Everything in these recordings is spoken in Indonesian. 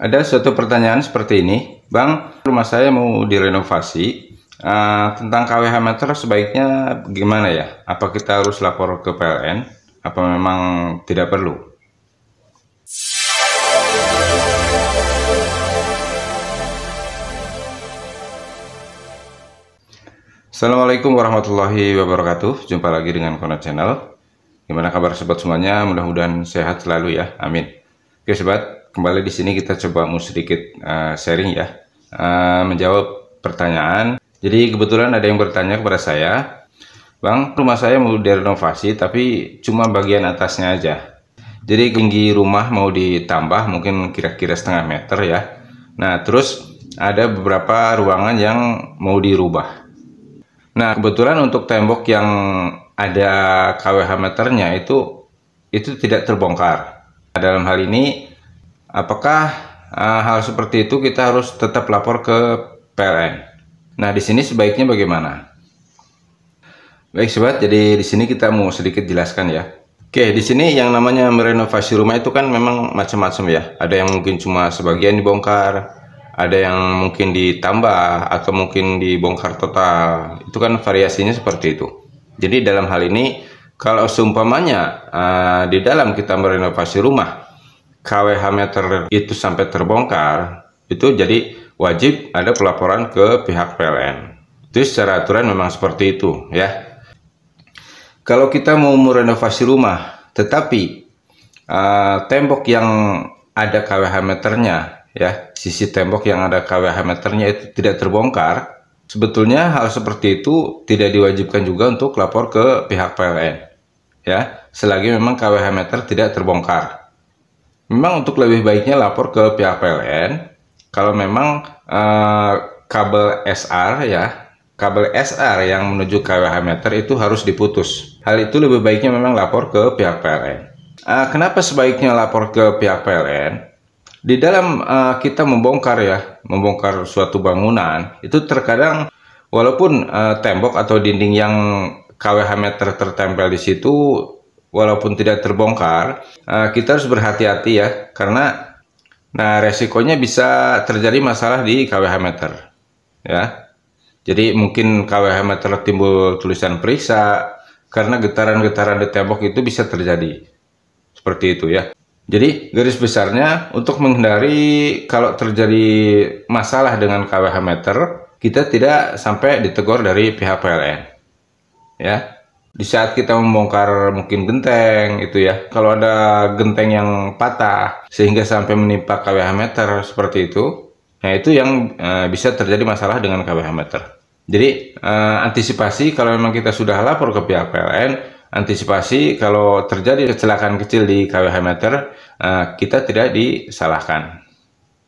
Ada suatu pertanyaan seperti ini, Bang, rumah saya mau direnovasi, tentang KWH meter sebaiknya gimana ya? Apa kita harus lapor ke PLN? Apa memang tidak perlu? Assalamualaikum warahmatullahi wabarakatuh. Jumpa lagi dengan Kona Channel. Gimana kabar sobat semuanya? Mudah-mudahan sehat selalu ya. Amin. Oke sobat, kembali di sini kita coba mau sedikit sharing ya, menjawab pertanyaan. Jadi kebetulan ada yang bertanya kepada saya, Bang, rumah saya mau direnovasi tapi cuma bagian atasnya aja. Jadi tinggi rumah mau ditambah mungkin kira-kira setengah meter ya. Nah terus ada beberapa ruangan yang mau dirubah. Nah kebetulan untuk tembok yang ada KWH meternya itu tidak terbongkar. Dalam hal ini, apakah hal seperti itu kita harus tetap lapor ke PLN? Nah, di sini sebaiknya bagaimana? Baik sobat, jadi di sini kita mau sedikit jelaskan ya. Oke, di sini yang namanya merenovasi rumah itu kan memang macam-macam ya. Ada yang mungkin cuma sebagian dibongkar, ada yang mungkin ditambah atau mungkin dibongkar total. Itu kan variasinya seperti itu. Jadi dalam hal ini, kalau seumpamanya di dalam kita merenovasi rumah, KWH meter itu sampai terbongkar, itu jadi wajib ada pelaporan ke pihak PLN. Itu secara aturan memang seperti itu ya. Kalau kita mau merenovasi rumah, tetapi tembok yang ada KWH meternya, ya, sisi tembok yang ada KWH meternya itu tidak terbongkar, sebetulnya hal seperti itu tidak diwajibkan juga untuk lapor ke pihak PLN, ya, selagi memang KWH meter tidak terbongkar. Memang untuk lebih baiknya lapor ke pihak PLN kalau memang kabel SR ya. Kabel SR yang menuju KWH meter itu harus diputus. Hal itu lebih baiknya memang lapor ke pihak PLN. Kenapa sebaiknya lapor ke pihak PLN? Di dalam kita membongkar suatu bangunan, itu terkadang walaupun tembok atau dinding yang KWH meter tertempel di situ, walaupun tidak terbongkar, kita harus berhati-hati ya, karena resikonya bisa terjadi masalah di KWH meter, ya. Jadi mungkin KWH meter timbul tulisan periksa karena getaran-getaran di tembok itu bisa terjadi. Seperti itu ya. Jadi garis besarnya untuk menghindari kalau terjadi masalah dengan KWH meter, kita tidak sampai ditegur dari pihak PLN. Ya. Di saat kita membongkar mungkin genteng itu ya. Kalau ada genteng yang patah sehingga sampai menimpa KWH meter seperti itu, nah itu yang bisa terjadi masalah dengan KWH meter. Jadi antisipasi kalau memang kita sudah lapor ke pihak PLN, antisipasi kalau terjadi kecelakaan kecil di KWH meter, kita tidak disalahkan.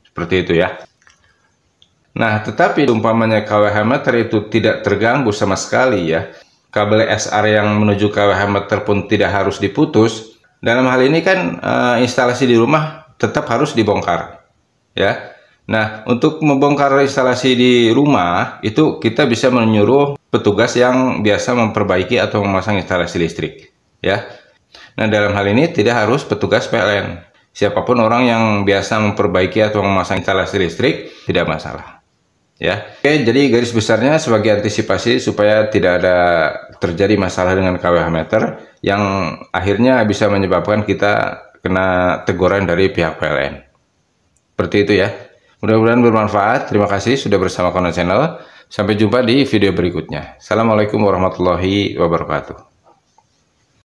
Seperti itu ya. Nah tetapi umpamanya KWH meter itu tidak terganggu sama sekali ya, kabel SR yang menuju KWH meter pun tidak harus diputus. Dalam hal ini kan instalasi di rumah tetap harus dibongkar ya. Nah, untuk membongkar instalasi di rumah, itu kita bisa menyuruh petugas yang biasa memperbaiki atau memasang instalasi listrik. Ya. Nah, dalam hal ini tidak harus petugas PLN. Siapapun orang yang biasa memperbaiki atau memasang instalasi listrik, tidak masalah. Ya. Oke, jadi garis besarnya sebagai antisipasi supaya tidak ada terjadi masalah dengan KWH meter yang akhirnya bisa menyebabkan kita kena teguran dari pihak PLN. Seperti itu ya. Mudah-mudahan bermanfaat. Terima kasih sudah bersama Kona Channel. Sampai jumpa di video berikutnya. Assalamualaikum warahmatullahi wabarakatuh.